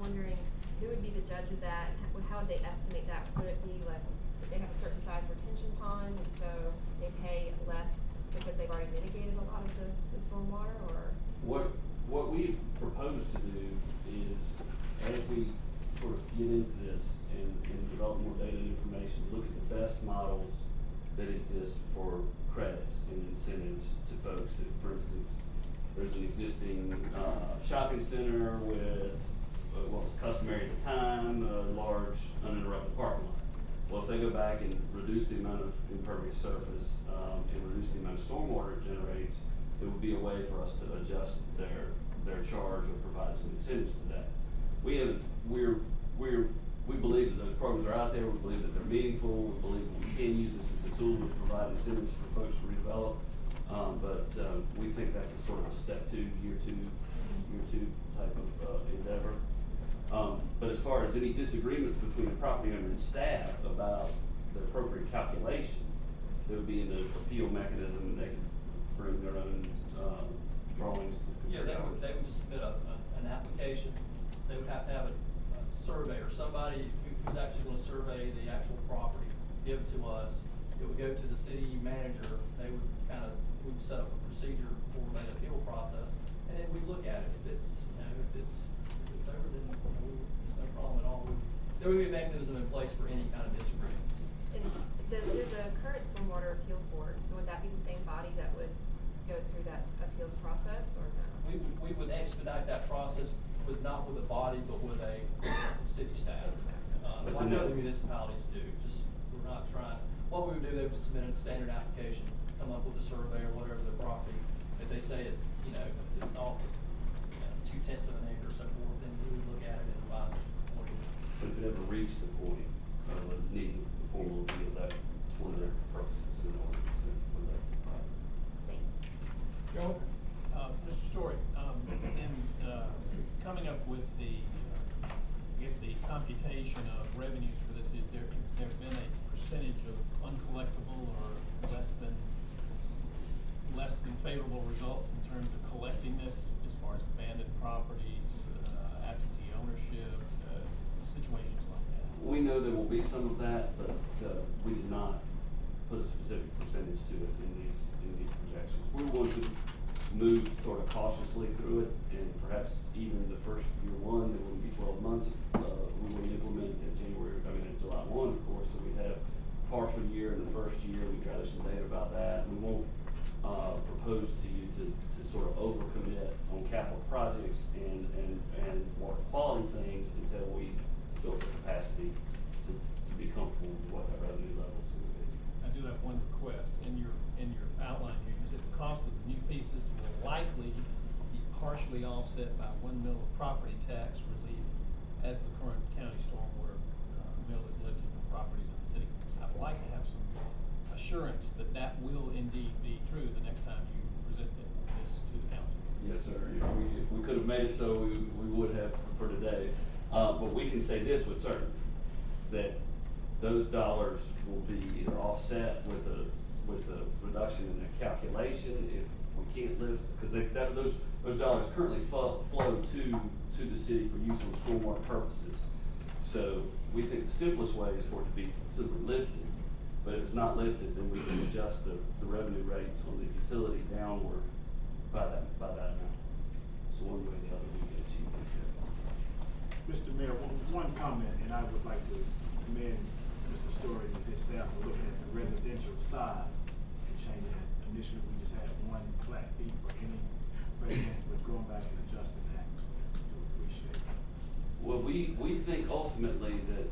wondering who would be the judge of that? How would they estimate that? Would it be like that they have a certain size retention pond and so they pay less because they've already mitigated a lot of the stormwater, or? What we propose to do is, as we sort of get into this and develop more data and information, look at the best models that exist for credits and incentives to folks. That, for instance, there's an existing shopping center with what was customary at the time, a large uninterrupted parking lot. Well, if they go back and reduce the amount of impervious surface and reduce the amount of stormwater it generates, it would be a way for us to adjust their charge or provide some incentives to that. We believe that those programs are out there. We believe that they're meaningful. We believe that we can use this as a tool to provide incentives for folks to redevelop. But we think that's a sort of a step two, year two type of endeavor. But as far as any disagreements between the property owner and staff about the appropriate calculation, there would be an appeal mechanism, and they could bring their own drawings to compare. Yeah, they would just submit an application. They would have to have a surveyor, somebody who's actually going to survey the actual property, give it to us. It would go to the city manager. They would we'd set up a procedure for the appeal process, and then we look at it. If it's over, then there's no problem at all. There would be a mechanism in place for any kind of disagreements. And there's a current stormwater appeal board, so would that be the same body that would go through that appeals process, or no? We would expedite that process not with a body, but with a city staff. Like other municipalities do. We're not trying. What we would do, they would submit a standard application, come up with a survey or whatever the property. If they say it's it's all 2/10 of an acre or so forth, then we would look at it and advise accordingly. But if it ever reached the point of needing the formal appeal, that's one of their purposes in order for that. Thanks. Joe? Mr. Story, in coming up with the computation of revenues for this, has there been a percentage of uncollectible or less than favorable results in terms of collecting this, as far as abandoned properties, absentee ownership, situations like that? We know there will be some of that, but we did not put a specific percentage to it in these projections. We want to move sort of cautiously through it, and perhaps even the first year one, there wouldn't be 12 months. We wouldn't implement in July 1, of course, so we'd have a partial year in the first year. We'd gather some data about that. We won't propose to you to sort of overcommit on capital projects and water quality things until we build the capacity to be comfortable with what our revenue levels will be. I do have one request. In your outline here, you said the cost of the new fee system will likely be partially offset by $1 million of property tax relief as the current county stormwater mill is lifted from properties in the city. I'd like to have some assurance that that will indeed be true the next time you present this to the council. Yes, sir. If we could have made it so, we would have for today. But we can say this with certainty, that those dollars will be either offset with a reduction in the calculation if we can't live, because those dollars currently flow to the city for use on stormwater purposes. So we think the simplest way is for it to be simply lifted. But if it's not lifted, then we can adjust the revenue rates on the utility downward by that amount. So one way or the other, we can achieve it. Mr. Mayor, one comment, and I would like to commend Mr. Story and his staff for looking at the residential size and changing it. Initially, we just had one flat fee for any resident, but going back and adjusting that, we appreciate it. Well, we think ultimately that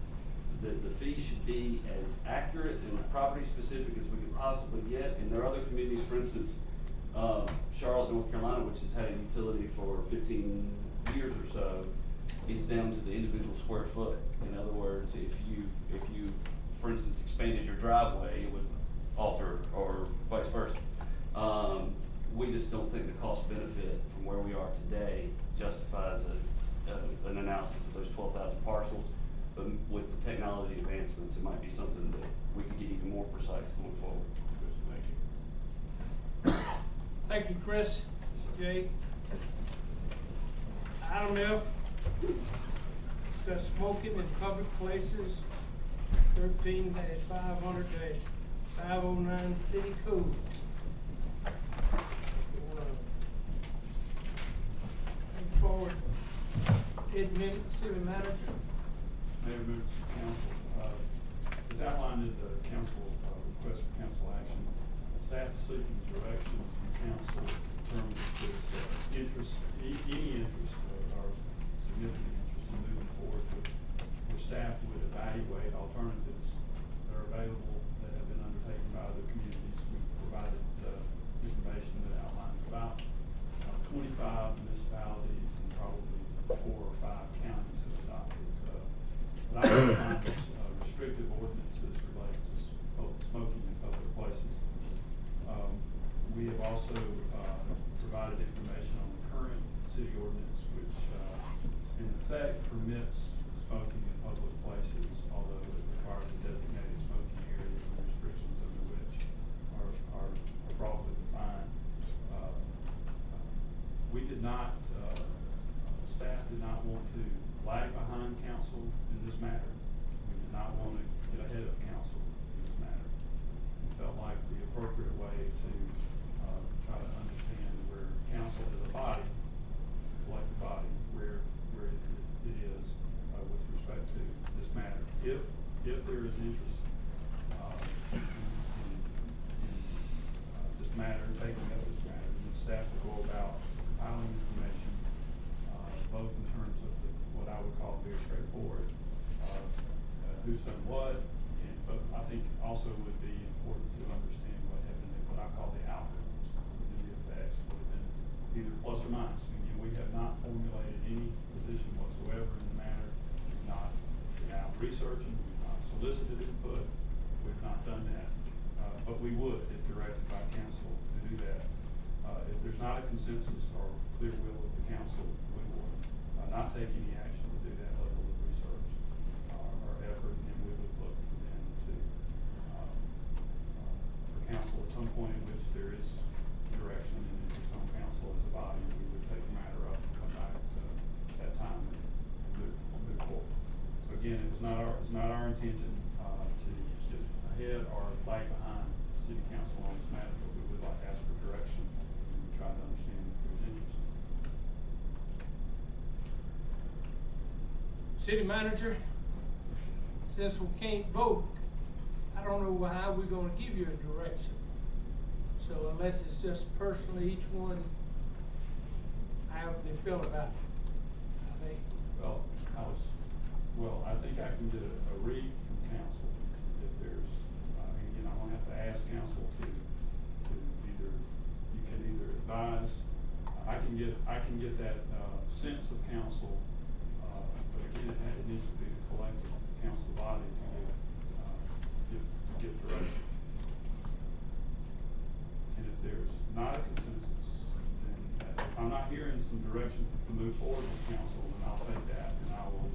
the fee should be as accurate and property specific as we can possibly get. And there are other communities, for instance, Charlotte, North Carolina, which has had a utility for 15 years or so, it's down to the individual square foot. In other words, if you, for instance, expanded your driveway, it would alter, or vice versa. We just don't think the cost benefit from where we are today justifies an analysis of those 12,000 parcels. But with the technology advancements, it might be something that we could get even more precise going forward. Thank you. Thank you, Chris. Jay. Item F, discuss smoking in public places, 13-500-509 City Code. Move forward, City Manager. Mayor, members of council, as outlined in the council, request for council action, staff is seeking direction from council to determine if there's interest, any interest or significant interest in moving forward where staff would evaluate alternatives that are available that have been undertaken by other communities. We've provided information that outlines about 25 municipalities and probably 4 or 5 counties have adopted what I would define as restrictive ordinances related to smoking in public places. We have also provided information on the current city ordinance, which in effect permits smoking in public places, although it requires a designated smoking area and restrictions under which are broadly defined. We did not, staff did not want to lag behind council in this matter. We did not want to get ahead of council in this matter. We felt like the appropriate way to try to understand where council as a body, collective body, where it is with respect to this matter. If there is interest in this matter, taking up this matter, then staff will go about compiling information, both in terms of what I would call very straightforward, who's done what, but I think also would be important to understand what have been what I call the outcomes, the effects, would have been either plus or minus. Again, we have not formulated any position whatsoever in the matter. We've not been out researching, we've not solicited input, we've not done that, but we would if directed by council to do that. If there's not a consensus or clear will of the council, we will not take any action to do that level of research or effort, and we would look for them to, for council at some point in which there is direction and interest on council as a body, we would take the matter up and come back at that time and move forward. So again, it's not our intention to get ahead or lag behind city council on this matter, but we would like to ask for direction and try to understand if there's interest. City Manager, since we can't vote, I don't know how we're gonna give you a direction. So unless it's just personally each one, how they feel about it, I think. Well, I think I can get a read from council if there's, again, I'm gonna have to ask council to either, you can either advise, I can get that sense of council, but again, it needs to be the collective council body to give direction. And if there's not a consensus, then if I'm not hearing some direction to move forward with council, then I'll take that and I will,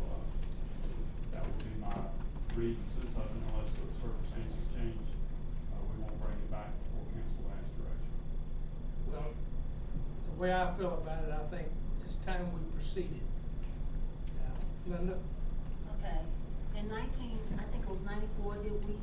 that will be my read and sense of it, unless the circumstances change. We won't bring it back before council asks direction. Well, the way I feel about it, I think it's time we proceeded. Linda? Okay, in I think it was 94, did we